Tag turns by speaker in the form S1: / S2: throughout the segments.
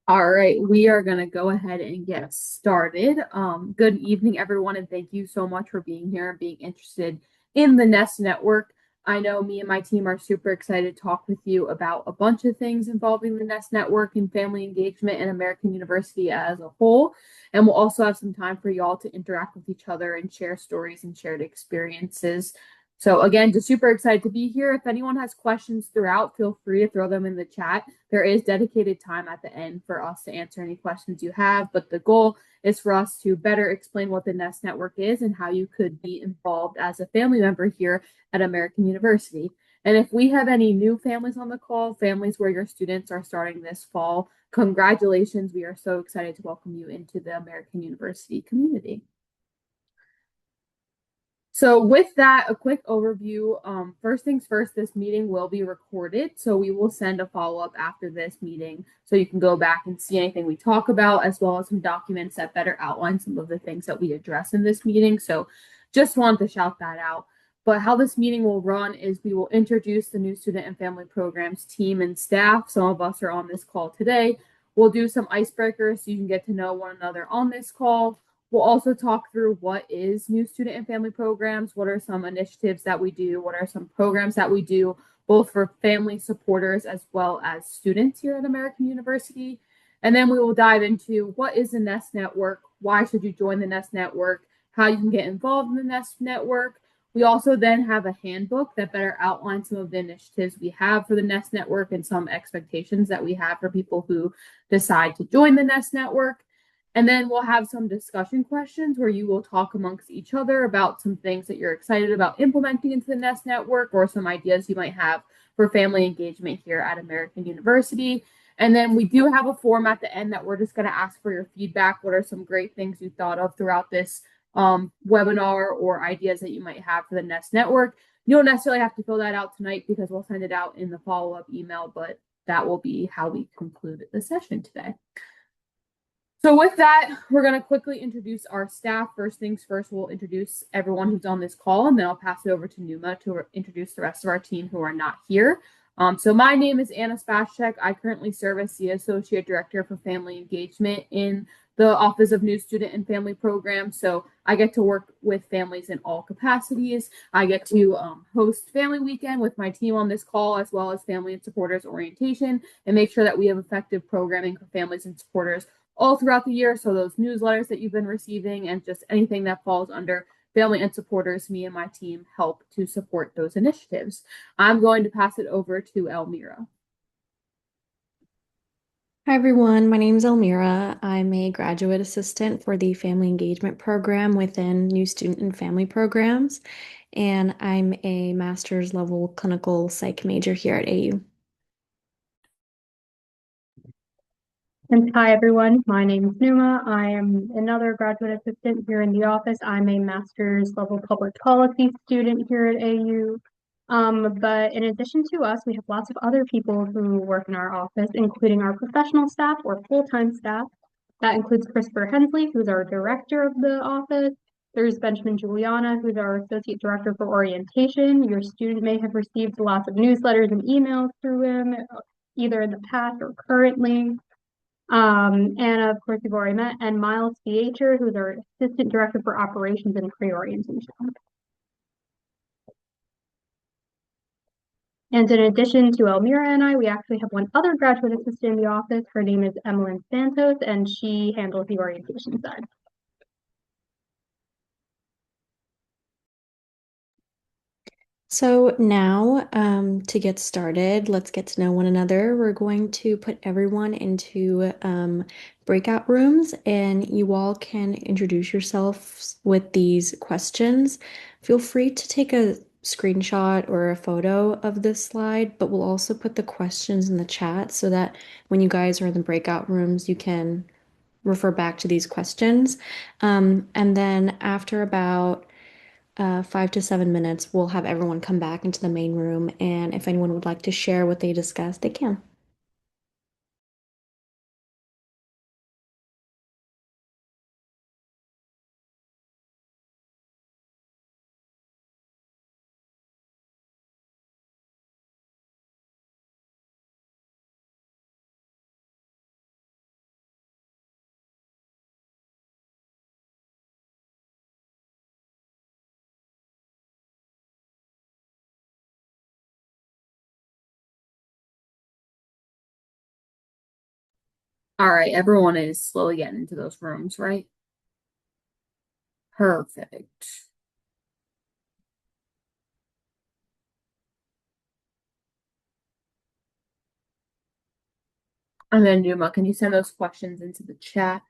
S1: All right, we are going to go ahead and get started. Good evening, everyone, and thank you so much for being here and being interested in the Nest Network. I know me and my team are super excited to talk with you about a bunch of things involving the Nest Network and family engagement and American University as a whole. And we'll also have some time for y'all to interact with each other and share stories and shared experiences. So again, just super excited to be here. If anyone has questions throughout, feel free to throw them in the chat. There is dedicated time at the end for us to answer any questions you have, but the goal is for us to better explain what the Nest Network is and how you could be involved as a family member here at American University. And if we have any new families on the call, families where your students are starting this fall, congratulations. We are so excited to welcome you into the American University community. So with that, a quick overview. First things first, this meeting will be recorded. So we will send a follow-up after this meeting so you can go back and see anything we talk about, as well as some documents that better outline some of the things that we address in this meeting. So just wanted to shout that out. But how this meeting will run is we will introduce the new student and family programs team and staff. Some of us are on this call today. We'll do some icebreakers so you can get to know one another on this call. We'll also talk through what is new student and family programs, what are some initiatives that we do, what are some programs that we do, both for family supporters as well as students here at American University. And then we will dive into what is the Nest Network, why should you join the Nest Network, how you can get involved in the Nest Network. We also then have a handbook that better outlines some of the initiatives we have for the Nest Network and some expectations that we have for people who decide to join the Nest Network. And then we'll have some discussion questions where you will talk amongst each other about some things that you're excited about implementing into the Nest Network or some ideas you might have for family engagement here at American University. And then we do have a form at the end that we're just going to ask for your feedback. What are some great things you thought of throughout this webinar or ideas that you might have for the Nest Network? You don't necessarily have to fill that out tonight because we'll send it out in the follow-up email, but that will be how we conclude the session today. So with that, we're going to quickly introduce our staff. First things first, we'll introduce everyone who's on this call, and then I'll pass it over to Numa to introduce the rest of our team who are not here. So my name is Anna Spashek. I currently serve as the Associate Director for Family Engagement in the Office of New Student and Family Programs. So I get to work with families in all capacities. I get to host Family Weekend with my team on this call, as well as Family and Supporters Orientation, and make sure that we have effective programming for families and supporters all throughout the year. So those newsletters that you've been receiving and just anything that falls under family and supporters, me and my team help to support those initiatives. I'm going to pass it over to Elmira.
S2: Hi everyone, my name is Elmira. I'm a graduate assistant for the Family Engagement Program within New Student and Family Programs, and I'm a master's level clinical psych major here at AU.
S3: And hi everyone, my name is Numa. I am another graduate assistant here in the office. I'm a master's level public policy student here at AU. But in addition to us, we have lots of other people who work in our office, including our professional staff or full-time staff. That includes Christopher Hensley, who's our director of the office. There's Benjamin Juliana, who's our associate director for orientation. Your student may have received lots of newsletters and emails through him, either in the past or currently. And of course, we've already met, and Miles Beacher, who's our Assistant Director for Operations and Pre-Orientation. And in addition to Elmira and I, we actually have one other graduate assistant in the office. Her name is Emmeline Santos, and she handles the orientation side.
S2: So now, to get started, let's get to know one another. We're going to put everyone into breakout rooms, and you all can introduce yourselves with these questions. Feel free to take a screenshot or a photo of this slide, but we'll also put the questions in the chat so that when you guys are in the breakout rooms, you can refer back to these questions. And then after about 5 to 7 minutes, we'll have everyone come back into the main room, and if anyone would like to share what they discussed, they can.
S1: All right, everyone is slowly getting into those rooms, right? Perfect. And then Numa, can you send those questions into the chat?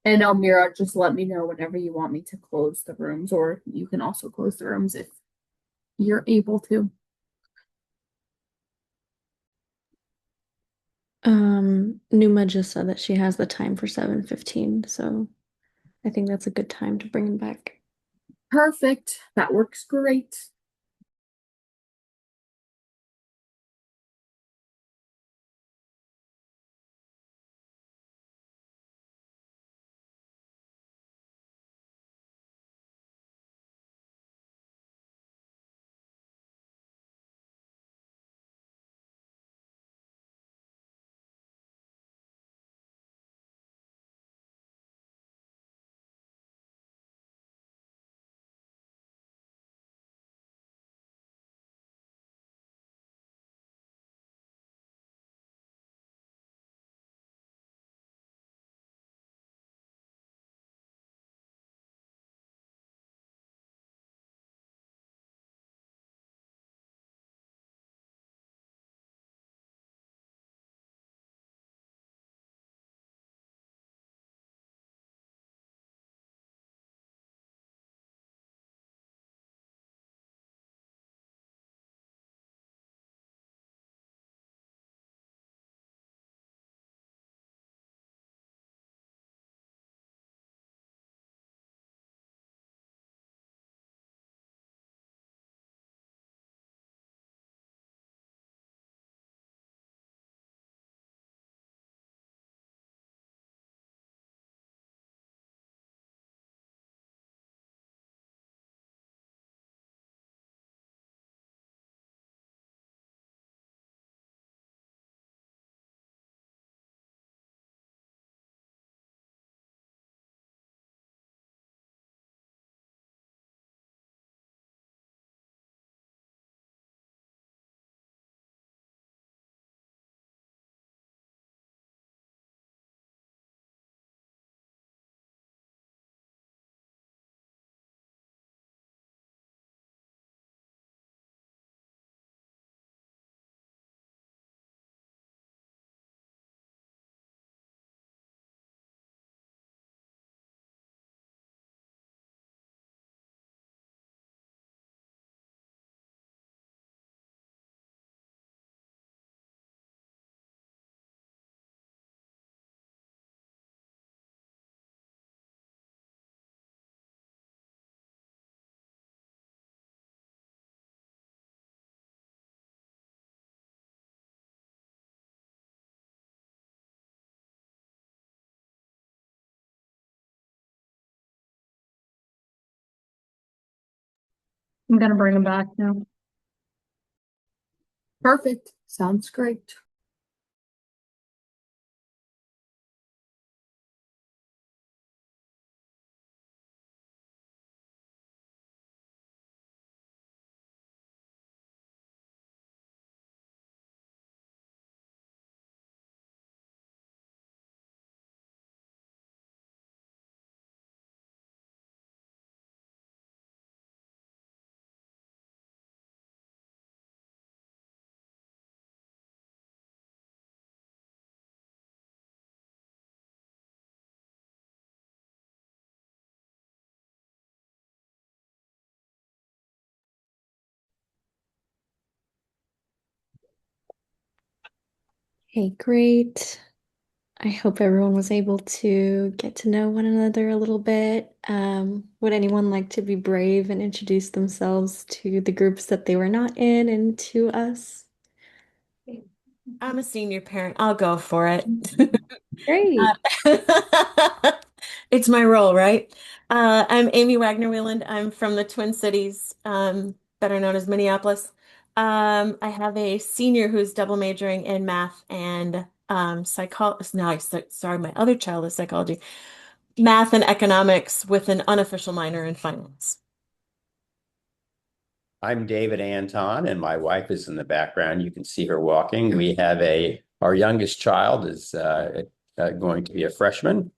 S1: And Elmira, just let me know whenever you want me to close the rooms, or you can also close the rooms if you're able to.
S2: Numa just said that she has the time for 7:15, so I think that's a good time to bring him back.
S1: Perfect. That works great.
S3: I'm gonna bring them back now.
S1: Perfect. Sounds great.
S2: Okay, great. I hope everyone was able to get to know one another a little bit. Would anyone like to be brave and introduce themselves to the groups that they were not in and to us?
S4: I'm a senior parent. I'll go for it.
S2: Great.
S4: It's my role, right? I'm Amy Wagner Wheeland. I'm from the Twin Cities, better known as Minneapolis. I have a senior who's double majoring in math and psychology. No, sorry, my other child is psychology, math and economics with an unofficial minor in finance.
S5: I'm David Anton, and my wife is in the background. You can see her walking. We have our youngest child is going to be a freshman,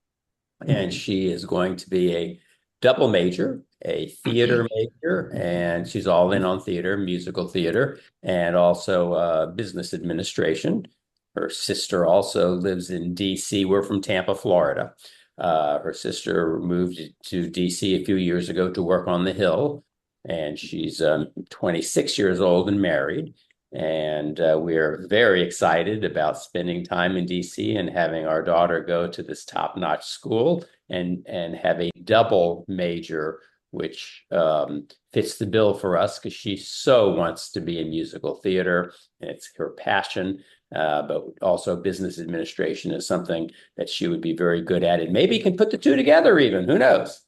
S5: and she is going to be a double major, a theater major, and she's all in on theater, musical theater, and also business administration. Her sister also lives in DC. We're from Tampa, Florida. Her sister moved to DC a few years ago to work on the Hill, and she's 26 years old and married. And we're very excited about spending time in DC and having our daughter go to this top-notch school and have a double major, which fits the bill for us because she so wants to be in musical theater. And it's her passion, but also business administration is something that she would be very good at, and maybe can put the two together even. Who knows?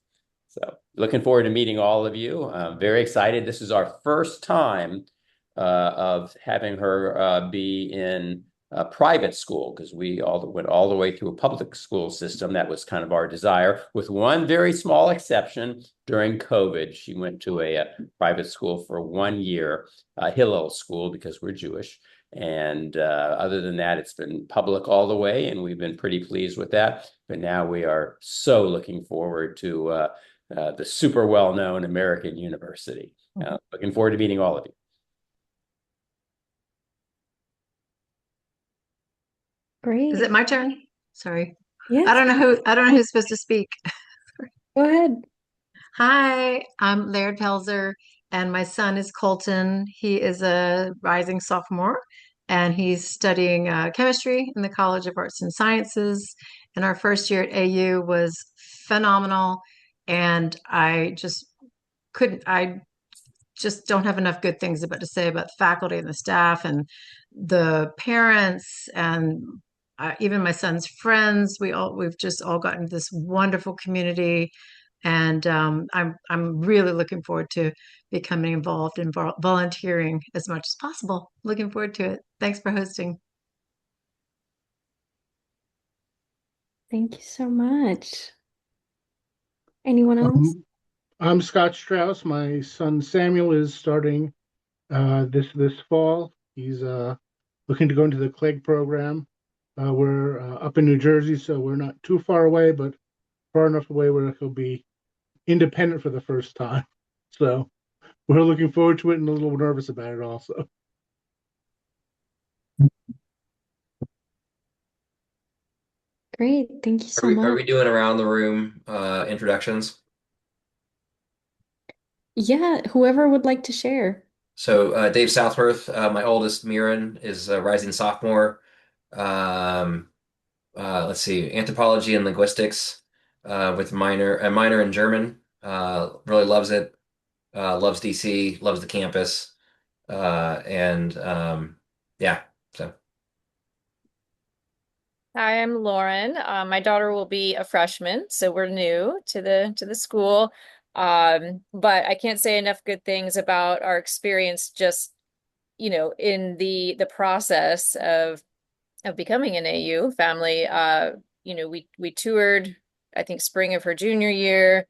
S5: So looking forward to meeting all of you. I'm very excited. This is our first time of having her be in a private school, because we all went all the way through a public school system. That was kind of our desire, with one very small exception. During COVID, she went to a private school for 1 year, Hillel School, because we're Jewish. And other than that, it's been public all the way, and we've been pretty pleased with that. But now we are so looking forward to the super well-known American University. Looking forward to meeting all of you.
S2: Great.
S6: Is it my turn? Sorry.
S2: Yes.
S6: I don't know who's supposed to speak.
S2: Go ahead.
S6: Hi, I'm Laird Pelzer, and my son is Colton. He is a rising sophomore, and he's studying chemistry in the College of Arts and Sciences. And our first year at AU was phenomenal, and I just don't have enough good things about to say about the faculty and the staff and the parents and even my son's friends. We've just all gotten this wonderful community, and I'm really looking forward to becoming involved in volunteering as much as possible. Looking forward to it. Thanks for hosting.
S2: Thank you so much. Anyone else?
S7: I'm Scott Strauss. My son Samuel is starting this fall. He's looking to go into the Clegg program. We're up in New Jersey, so we're not too far away, but far enough away where he'll be independent for the first time. So we're looking forward to it and a little nervous about it also.
S2: Great. Thank you so
S8: Are
S2: much.
S8: we doing around the room introductions?
S2: Yeah, whoever would like to share.
S8: So Dave Southworth, my oldest, Mirren, is a rising sophomore. Um, let's see, anthropology and linguistics with a minor in German. Really loves it. Loves DC, loves the campus, and yeah. So
S9: Hi, I'm Lauren. My daughter will be a freshman, so we're new to the school. But I can't say enough good things about our experience just, in the process of becoming an AU family. We toured, I think, spring of her junior year.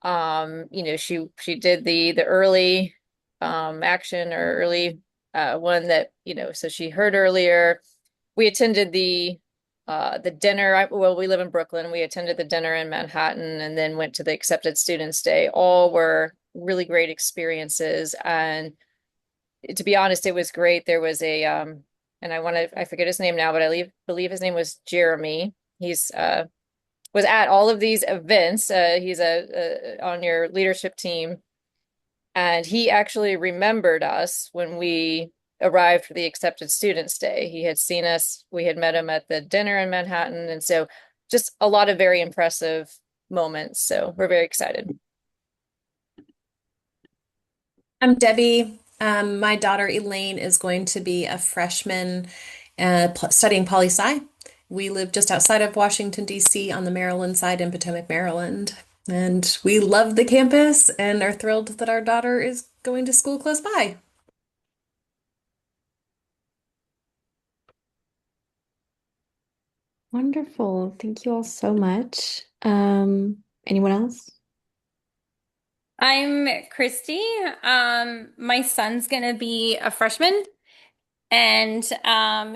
S9: She did the early action or early one that, so she heard earlier. We attended the dinner. Well, we live in Brooklyn. We attended the dinner in Manhattan and then went to the Accepted Students Day. All were really great experiences. And to be honest, it was great. There was and I forget his name now, but believe his name was Jeremy. He's was at all of these events. He's on your leadership team, and he actually remembered us when we arrived for the Accepted Students Day. He had seen us. We had met him at the dinner in Manhattan, and so just a lot of very impressive moments. So we're very excited.
S10: I'm Debbie. My daughter Elaine is going to be a freshman studying poli-sci. We live just outside of Washington, D.C. on the Maryland side in Potomac, Maryland. And we love the campus and are thrilled that our daughter is going to school close by.
S2: Wonderful. Thank you all so much. Anyone else?
S11: I'm Christy. My son's gonna be a freshman, and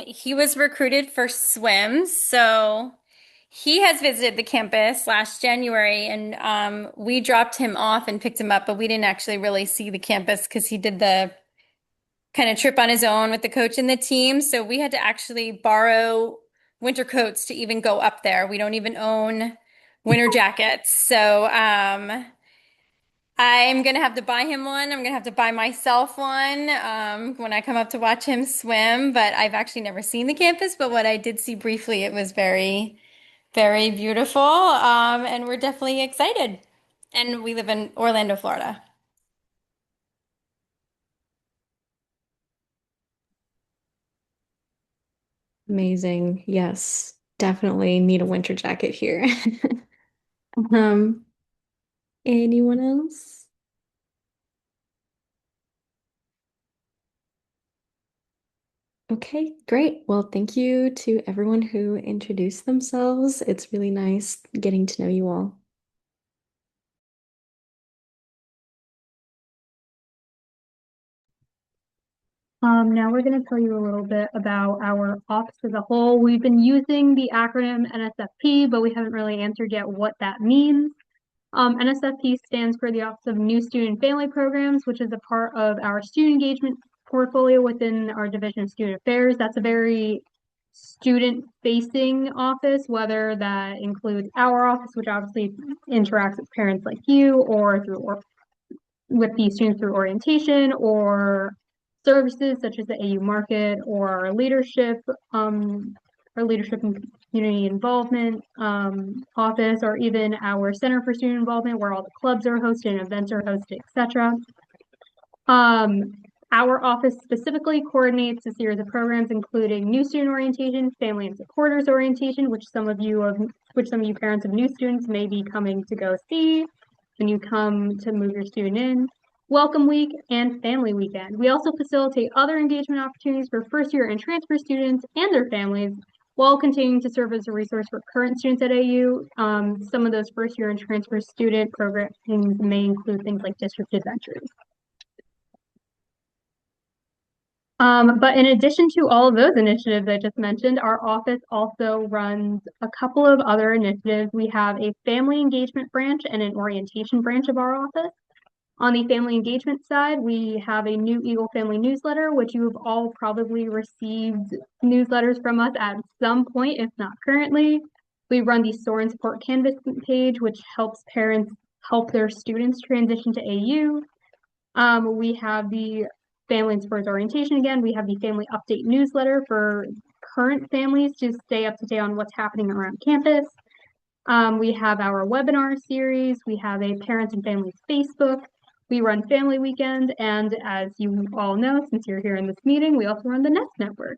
S11: he was recruited for swim. So he has visited the campus last January, and we dropped him off and picked him up, but we didn't actually really see the campus because he did the kind of trip on his own with the coach and the team. So we had to actually borrow winter coats to even go up there. We don't even own winter jackets. So I'm gonna have to buy him one. I'm gonna have to buy myself one when I come up to watch him swim. But I've actually never seen the campus, but what I did see briefly, it was very, very beautiful. And we're definitely excited. And we live in Orlando, Florida.
S2: Amazing. Yes, definitely need a winter jacket here. Um, anyone else? Okay, great. Well, thank you to everyone who introduced themselves. It's really nice getting to know you all.
S3: Now we're going to tell you a little bit about our office as a whole. We've been using the acronym NSFP, but we haven't really answered yet what that means. NSFP stands for the Office of New Student and Family Programs, which is a part of our student engagement portfolio within our Division of Student Affairs. That's a very student-facing office, whether that includes our office, which obviously interacts with parents like you, or with the students through orientation, or services such as the AU Market, or our leadership and community involvement office, or even our Center for Student Involvement, where all the clubs are hosted and events are hosted, etc. Our office specifically coordinates a series of programs, including new student orientation, family and supporters orientation, which some of you parents of new students may be coming to go see when you come to move your student in. Welcome Week and Family Weekend. We also facilitate other engagement opportunities for first year and transfer students and their families, while continuing to serve as a resource for current students at AU. Some of those first year and transfer student programs may include things like district adventures. But in addition to all of those initiatives I just mentioned, our office also runs a couple of other initiatives. We have a family engagement branch and an orientation branch of our office. On the family engagement side, we have a new Eagle Family newsletter, which you have all probably received newsletters from us at some point, if not currently. We run the Soar and Support Canvas page, which helps parents help their students transition to AU. We have the Family and Sports Orientation again. We have the Family Update newsletter for current families to stay up to date on what's happening around campus. We have our webinar series. We have a Parents and Families Facebook. We run Family Weekend, and as you all know, since you're here in this meeting, we also run the Nest Network.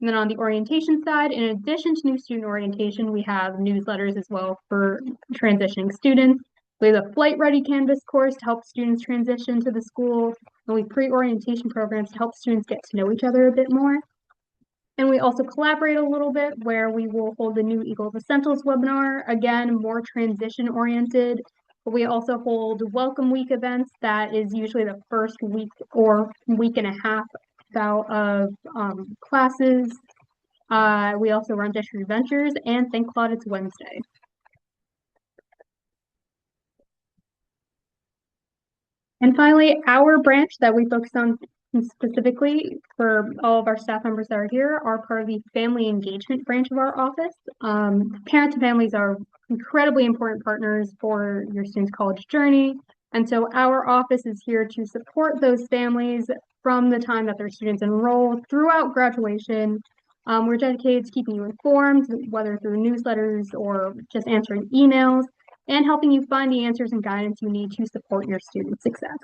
S3: And then on the orientation side, in addition to new student orientation, we have newsletters as well for transitioning students. We have a Flight Ready Canvas course to help students transition to the school, and we pre-orientation programs to help students get to know each other a bit more. And we also collaborate a little bit where we will hold the New Eagles Essentials webinar, again, more transition oriented. But we also hold Welcome Week events that is usually the first week or week and a half bout of classes. We also run District Adventures, and thank God it's Wednesday. And finally, our branch that we focus on specifically for all of our staff members that are here are part of the family engagement branch of our office. Parents and families are incredibly important partners for your students' college journey. And so our office is here to support those families from the time that their students enroll throughout graduation. We're dedicated to keeping you informed, whether through newsletters or just answering emails, and helping you find the answers and guidance you need to support your student success.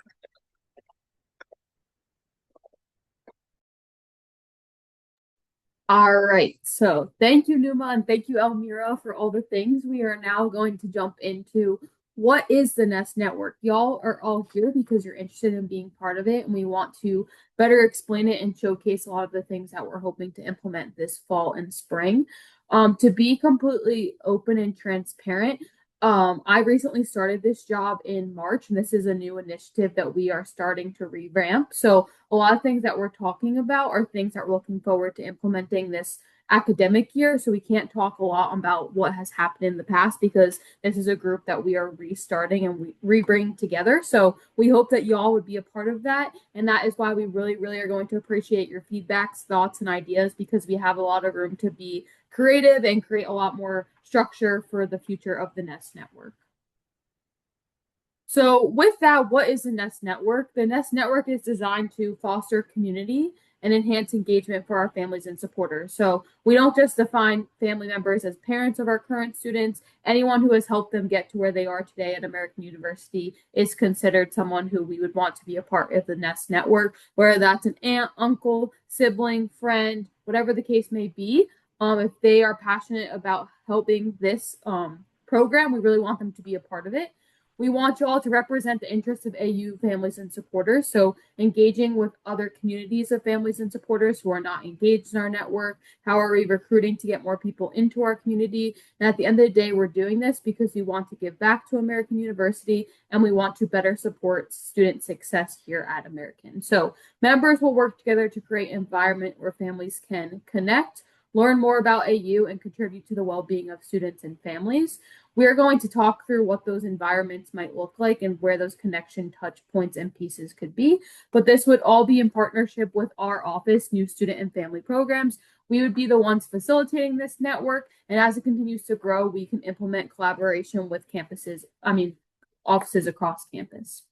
S1: All right, so thank you, Numa, and thank you, Elmira, for all the things. We are now going to jump into what is the Nest Network. Y'all are all here because you're interested in being part of it, and we want to better explain it and showcase a lot of the things that we're hoping to implement this fall and spring. To be completely open and transparent, I recently started this job in March, and this is a new initiative that we are starting to revamp. So a lot of things that we're talking about are things that we're looking forward to implementing this academic year. So we can't talk a lot about what has happened in the past because this is a group that we are restarting and we re-bring together. So we hope that y'all would be a part of that. And that is why we really, really are going to appreciate your feedbacks, thoughts, and ideas because we have a lot of room to be creative and create a lot more structure for the future of the Nest Network. So with that, what is the Nest Network? The Nest Network is designed to foster community and enhance engagement for our families and supporters. So we don't just define family members as parents of our current students. Anyone who has helped them get to where they are today at American University is considered someone who we would want to be a part of the Nest Network, whether that's an aunt, uncle, sibling, friend, whatever the case may be. If they are passionate about helping this program, we really want them to be a part of it. We want you all to represent the interests of AU families and supporters. So engaging with other communities of families and supporters who are not engaged in our network. How are we recruiting to get more people into our community? And at the end of the day, we're doing this because we want to give back to American University and we want to better support student success here at American. So members will work together to create an environment where families can connect, learn more about AU, and contribute to the well-being of students and families. We're going to talk through what those environments might look like and where those connection touch points and pieces could be. But this would all be in partnership with our office, New Student and Family Programs. We would be the ones facilitating this network. And as it continues to grow, we can implement collaboration with offices across campus.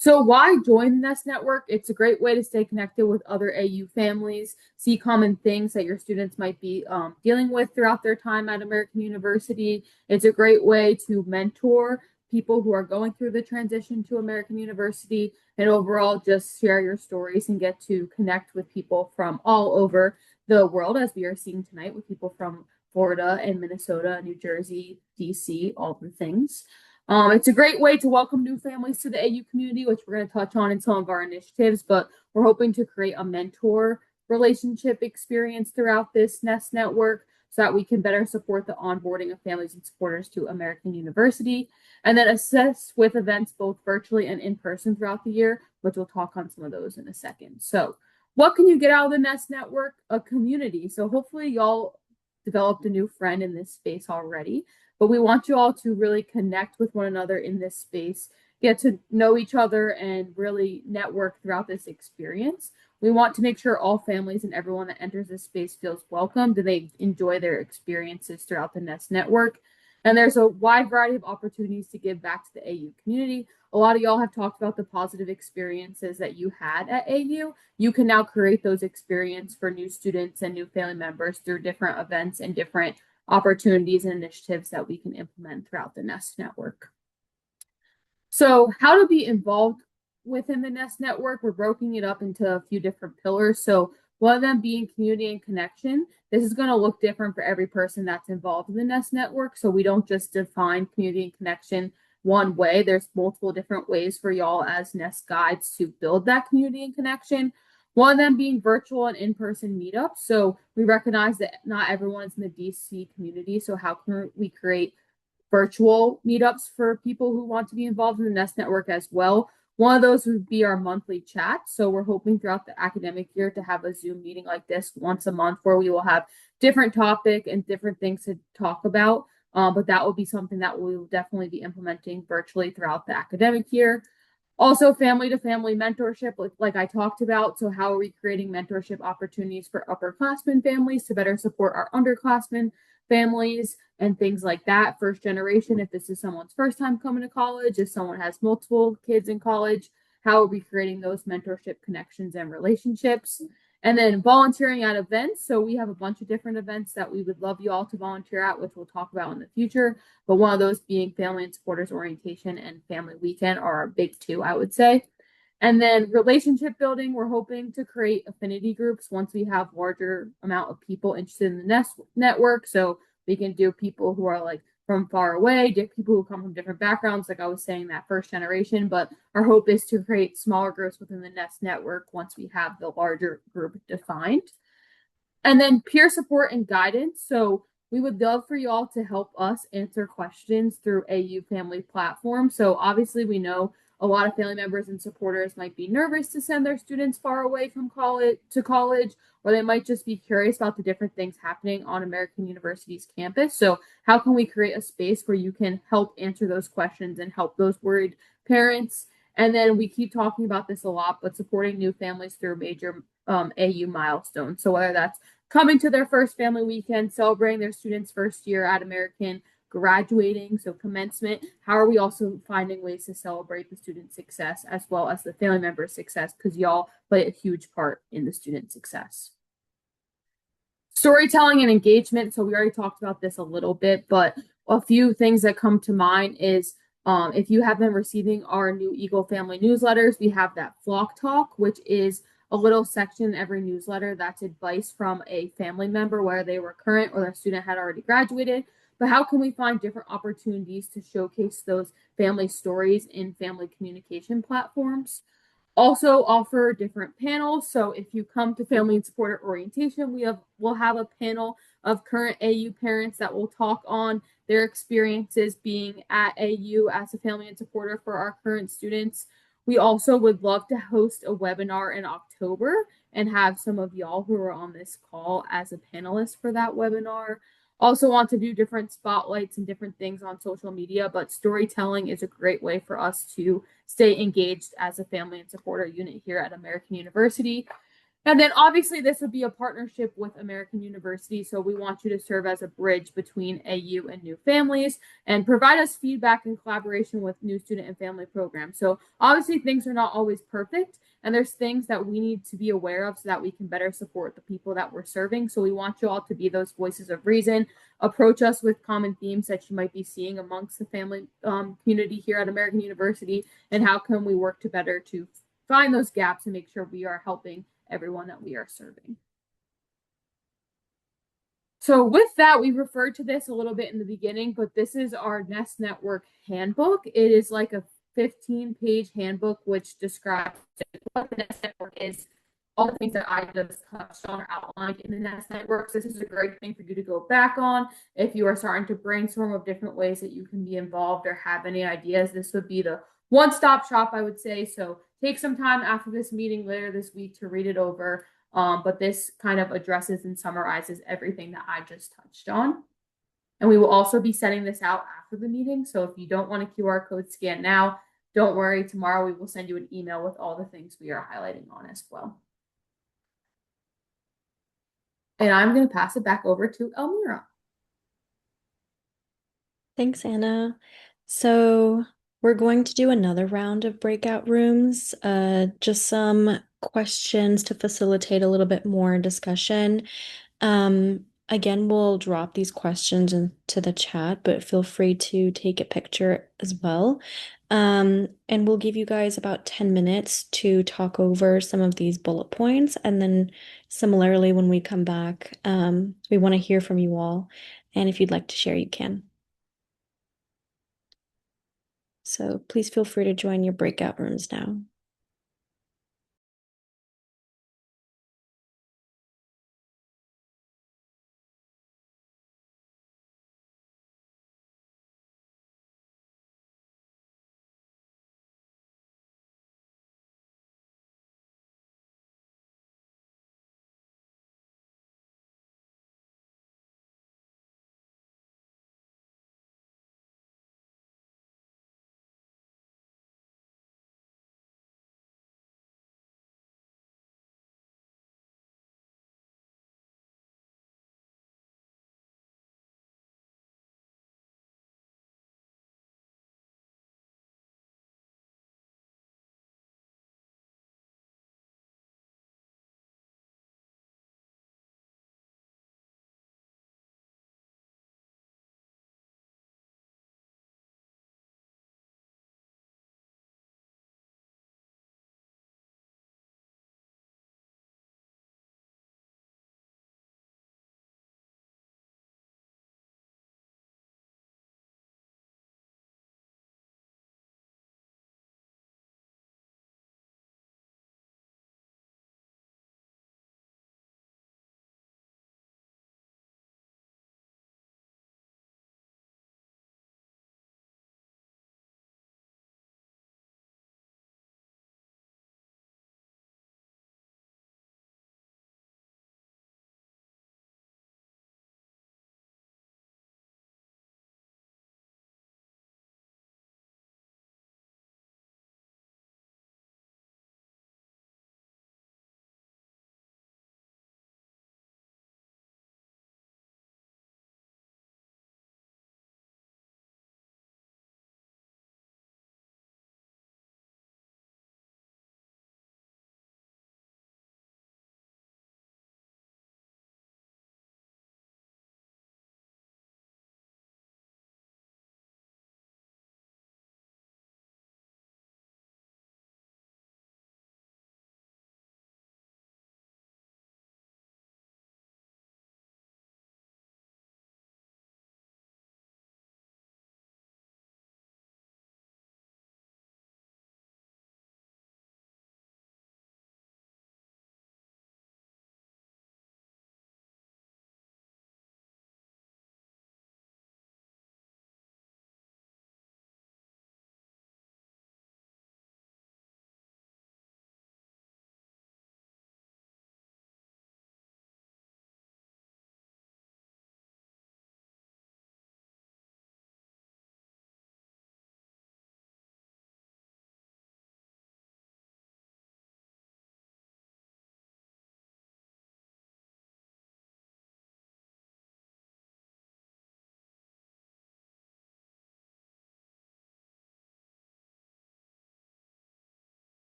S1: So why join the Nest Network? It's a great way to stay connected with other AU families, see common things that your students might be dealing with throughout their time at American University. It's a great way to mentor people who are going through the transition to American University and overall just share your stories and get to connect with people from all over the world as we are seeing tonight with people from Florida and Minnesota, New Jersey, DC, all the things. It's a great way to welcome new families to the AU community, which we're going to touch on in some of our initiatives, but we're hoping to create a mentor relationship experience throughout this Nest Network so that we can better support the onboarding of families and supporters to American University, and then assist with events both virtually and in person throughout the year, which we'll talk on some of those in a second. So what can you get out of the Nest Network? A community. So hopefully y'all developed a new friend in this space already. But we want you all to really connect with one another in this space, get to know each other, and really network throughout this experience. We want to make sure all families and everyone that enters this space feels welcomed and they enjoy their experiences throughout the Nest Network. And there's a wide variety of opportunities to give back to the AU community. A lot of y'all have talked about the positive experiences that you had at AU. You can now create those experiences for new students and new family members through different events and different opportunities and initiatives that we can implement throughout the Nest Network. So how to be involved within the Nest Network, we're breaking it up into a few different pillars. So One of them being community and connection. This is going to look different for every person that's involved in the Nest network. So we don't just define community and connection one way. There's multiple different ways for y'all as Nest guides to build that community and connection. One of them being virtual and in-person meetups. So we recognize that not everyone is in the DC community. So how can we create virtual meetups for people who want to be involved in the Nest network as well? One of those would be our monthly chat. So we're hoping throughout the academic year to have a Zoom meeting like this once a month where we will have different topic and different things to talk about. But that will be something that we will definitely be implementing virtually throughout the academic year. Also, family to family mentorship, like I talked about. So, how are we creating mentorship opportunities for upperclassmen families to better support our underclassmen families and things like that? First generation, if this is someone's first time coming to college, if someone has multiple kids in college, how are we creating those mentorship connections and relationships? And then volunteering at events. So, we have a bunch of different events that we would love you all to volunteer at, which we'll talk about in the future. But one of those being family and supporters orientation and family weekend are our big two, I would say. And then relationship building, we're hoping to create affinity groups once we have larger amount of people interested in the Nest network. So we can do people who are like from far away, people who come from different backgrounds, like I was saying, that first generation. But our hope is to create smaller groups within the Nest network once we have the larger group defined. And then peer support and guidance. So we would love for y'all to help us answer questions through AU Family Platform. So obviously we know a lot of family members and supporters might be nervous to send their students far away from college, or they might just be curious about the different things happening on American University's campus. So how can we create a space where you can help answer those questions and help those worried parents? And then we keep talking about this a lot, but supporting new families through major AU milestones. So whether that's coming to their first family weekend, celebrating their students' first year at American, graduating, so commencement, how are we also finding ways to celebrate the student success as well as the family member success? Because y'all play a huge part in the student success. Storytelling and engagement. So we already talked about this a little bit, but a few things that come to mind is if you have been receiving our new Eagle Family newsletters, we have that Flock Talk, which is a little section in every newsletter that's advice from a family member, whether they were current or their student had already graduated. But how can we find different opportunities to showcase those family stories in family communication platforms? Also offer different panels. So if you come to family and supporter orientation, we'll have a panel of current AU parents that will talk on their experiences being at AU as a family and supporter for our current students. We also would love to host a webinar in October and have some of y'all who are on this call as a panelist for that webinar. Also want to do different spotlights and different things on social media, but storytelling is a great way for us to stay engaged as a family and supporter unit here at American University. And then obviously this would be a partnership with American University. So we want you to serve as a bridge between AU and new families and provide us feedback and collaboration with new student and family programs. So obviously things are not always perfect and there's things that we need to be aware of so that we can better support the people that we're serving. So we want you all to be those voices of reason, approach us with common themes that you might be seeing amongst the family community here at American University, and how can we work to better to find those gaps and make sure we are helping everyone that we are serving. So with that, we referred to this a little bit in the beginning, but this is our Nest Network handbook. It is like a 15-page handbook which describes what the Nest Network is, all the things that I just touched on or outlined in the Nest Network. So this is a great thing for you to go back on. If you are starting to brainstorm of different ways that you can be involved or have any ideas, this would be the one-stop shop, I would say. So take some time after this meeting later this week to read it over. But this kind of addresses and summarizes everything that I just touched on. And we will also be sending this out after the meeting. So if you don't want a QR code scan now, don't worry. Tomorrow we will send you an email with all the things we are highlighting on as well. And I'm going to pass it back over to Elmira.
S2: Thanks, Anna. So we're going to do another round of breakout rooms, just some questions to facilitate a little bit more discussion. Again, we'll drop these questions into the chat, but feel free to take a picture as well. And we'll give you guys about 10 minutes to talk over some of these bullet points. And then similarly, when we come back, we want to hear from you all. And if you'd like to share, you can. So please feel free to join your breakout rooms now.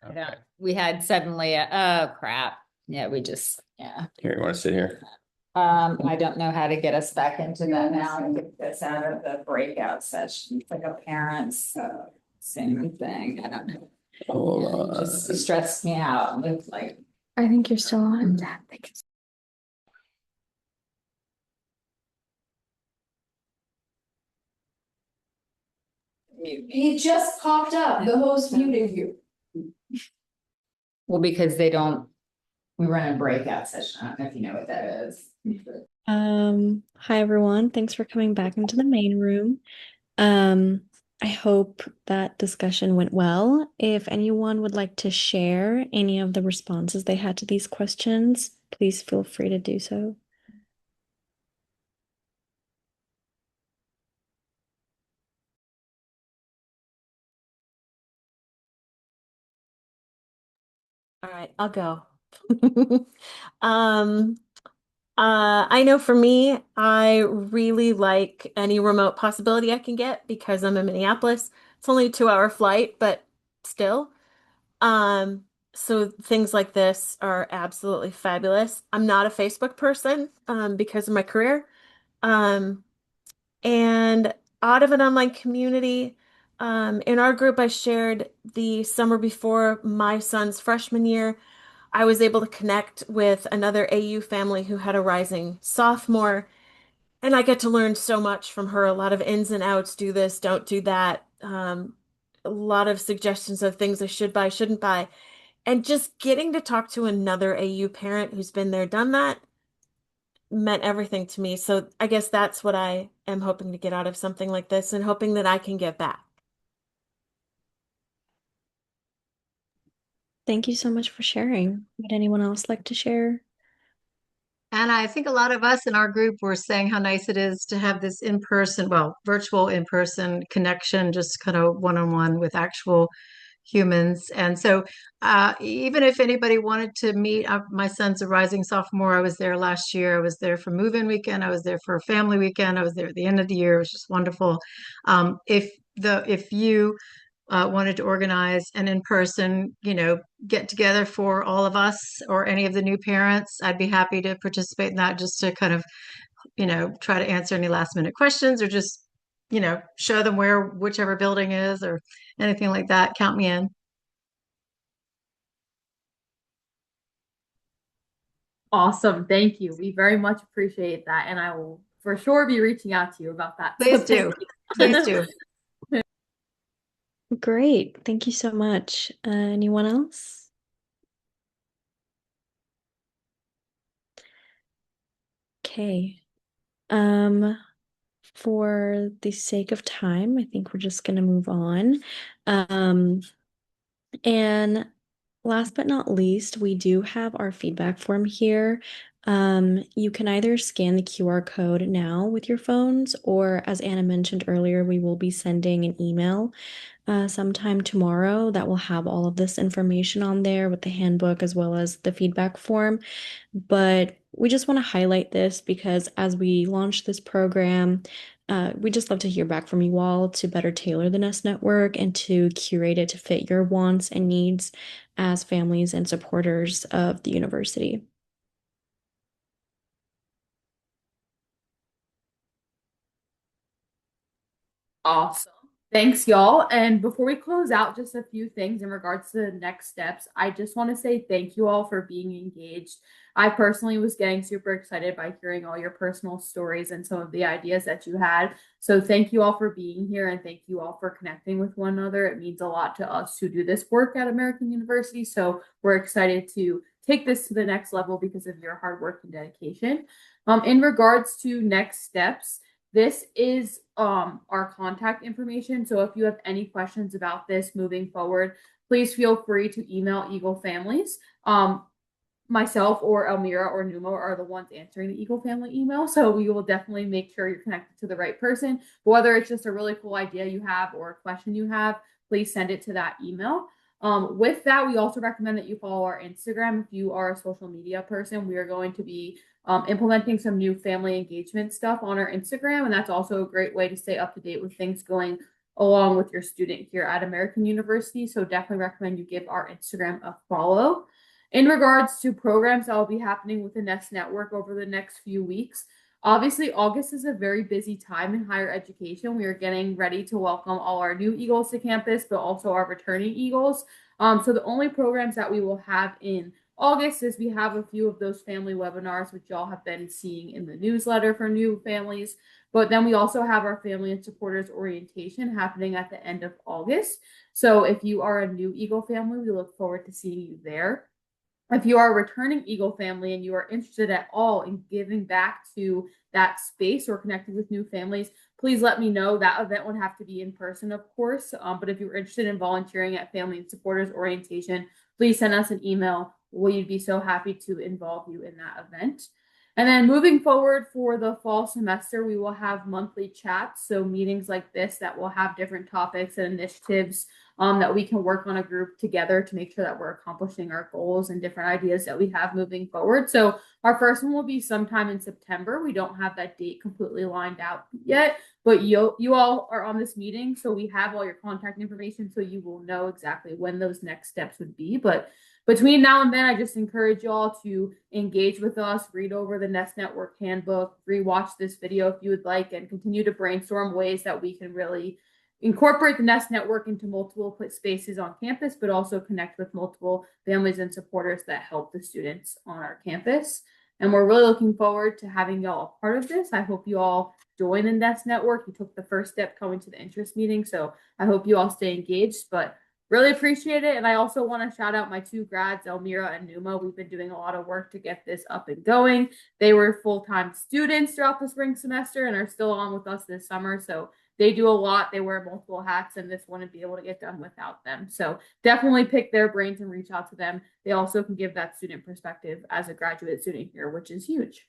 S5: Okay.
S12: We had suddenly oh crap. Yeah, yeah.
S5: Here, you want to sit here?
S12: I don't know how to get us back into that now and get this out of the breakout session. It's like a parent's same thing. I don't know.
S5: Hold
S12: It
S5: on.
S12: just stressed me out. It's like
S2: I think you're still on.
S12: It just popped up. The host muted you. Well, because we run a breakout session. I don't know if you know what that is.
S2: Hi everyone. Thanks for coming back into the main room. I hope that discussion went well. If anyone would like to share any of the responses they had to these questions, please feel free to do so.
S4: All right, I'll go. I know for me, I really like any remote possibility I can get because I'm in Minneapolis. It's only a 2-hour flight, but still. Um, so things like this are absolutely fabulous. I'm not a Facebook person, because of my career. Um, and out of an online community, in our group, I shared the summer before my son's freshman year. I was able to connect with another AU family who had a rising sophomore, and I get to learn so much from her. A lot of ins and outs, do this, don't do that. A lot of suggestions of things I should buy, shouldn't buy. And just getting to talk to another AU parent who's been there, done that, meant everything to me. So I guess that's what I am hoping to get out of something like this and hoping that I can get back.
S2: Thank you so much for sharing. Would anyone else like to share?
S6: And I think a lot of us in our group were saying how nice it is to have this in-person, well, virtual in-person connection, just kind of one-on-one with actual humans. And so even if anybody wanted to meet, my son's a rising sophomore. I was there last year. I was there for move-in weekend. I was there for a family weekend. I was there at the end of the year. It was just wonderful. If you wanted to organize an in-person, get together for all of us or any of the new parents, I'd be happy to participate in that just to kind of, try to answer any last minute questions or just, show them where whichever building is or anything like that. Count me in.
S1: Awesome. Thank you. We very much appreciate that. And I will for sure be reaching out to you about that. So
S6: Please do.
S1: thank you.
S6: Please do.
S2: Great. Thank you so much. Anyone else? Okay. For the sake of time, I think we're just gonna move on. And last but not least, we do have our feedback form here. You can either scan the QR code now with your phones, or as Anna mentioned earlier, we will be sending an email sometime tomorrow that will have all of this information on there with the handbook as well as the feedback form. But we just want to highlight this because as we launch this program, we just love to hear back from you all to better tailor the Nest Network and to curate it to fit your wants and needs as families and supporters of the university.
S1: Awesome. Thanks, y'all. And before we close out, just a few things in regards to the next steps. I just want to say thank you all for being engaged. I personally was getting super excited by hearing all your personal stories and some of the ideas that you had. So thank you all for being here and thank you all for connecting with one another. It means a lot to us who do this work at American University. So we're excited to take this to the next level because of your hard work and dedication. In regards to next steps, this is our contact information. So if you have any questions about this moving forward, please feel free to email Eagle Families. Myself or Elmira or Numa are the ones answering the Eagle Family email. So we will definitely make sure you're connected to the right person. But whether it's just a really cool idea you have or a question you have, please send it to that email. With that, we also recommend that you follow our Instagram. If you are a social media person, we are going to be implementing some new family engagement stuff on our Instagram. And that's also a great way to stay up to date with things going along with your student here at American University. So definitely recommend you give our Instagram a follow. In regards to programs that will be happening with the Nest Network over the next few weeks, obviously August is a very busy time in higher education. We are getting ready to welcome all our new Eagles to campus, but also our returning Eagles. So the only programs that we will have in August is we have a few of those family webinars, which y'all have been seeing in the newsletter for new families. But then we also have our family and supporters orientation happening at the end of August. So if you are a new Eagle family, we look forward to seeing you there. If you are a returning Eagle family and you are interested at all in giving back to that space or connecting with new families, please let me know. That event would have to be in person, of course. But if you're interested in volunteering at Family and Supporters Orientation, please send us an email. We'd be so happy to involve you in that event. And then moving forward for the fall semester, we will have monthly chats. So meetings like this that will have different topics and initiatives that we can work on a group together to make sure that we're accomplishing our goals and different ideas that we have moving forward. So our first one will be sometime in September. We don't have that date completely lined out yet, but you all are on this meeting, so we have all your contact information, so you will know exactly when those next steps would be. But between now and then, I just encourage you all to engage with us, read over the Nest Network handbook, rewatch this video if you would like, and continue to brainstorm ways that we can really incorporate the Nest Network into multiple spaces on campus, but also connect with multiple families and supporters that help the students on our campus. And we're really looking forward to having y'all a part of this. I hope you all join the Nest Network. You took the first step coming to the interest meeting, so I hope you all stay engaged, but really appreciate it. And I also want to shout out my two grads, Elmira and Numa. We've been doing a lot of work to get this up and going. They were full-time students throughout the spring semester and are still on with us this summer. So they do a lot. They wear multiple hats, and this wouldn't be able to get done without them. So definitely pick their brains and reach out to them. They also can give that student perspective as a graduate student here, which is huge.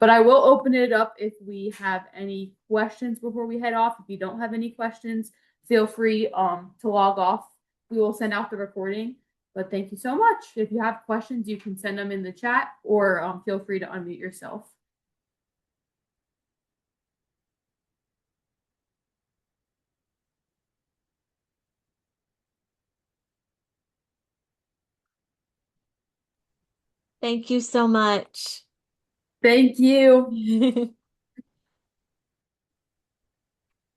S1: But I will open it up if we have any questions before we head off. If you don't have any questions, feel free to log off. We will send out the recording. But thank you so much. If you have questions, you can send them in the chat or feel free to unmute yourself.
S4: Thank you so much.
S1: Thank you.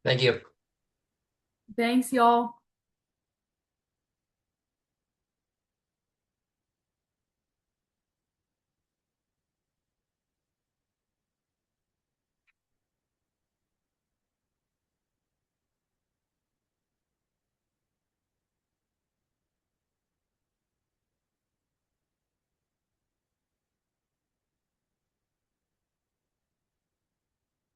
S8: Thank you.
S1: Thanks, y'all.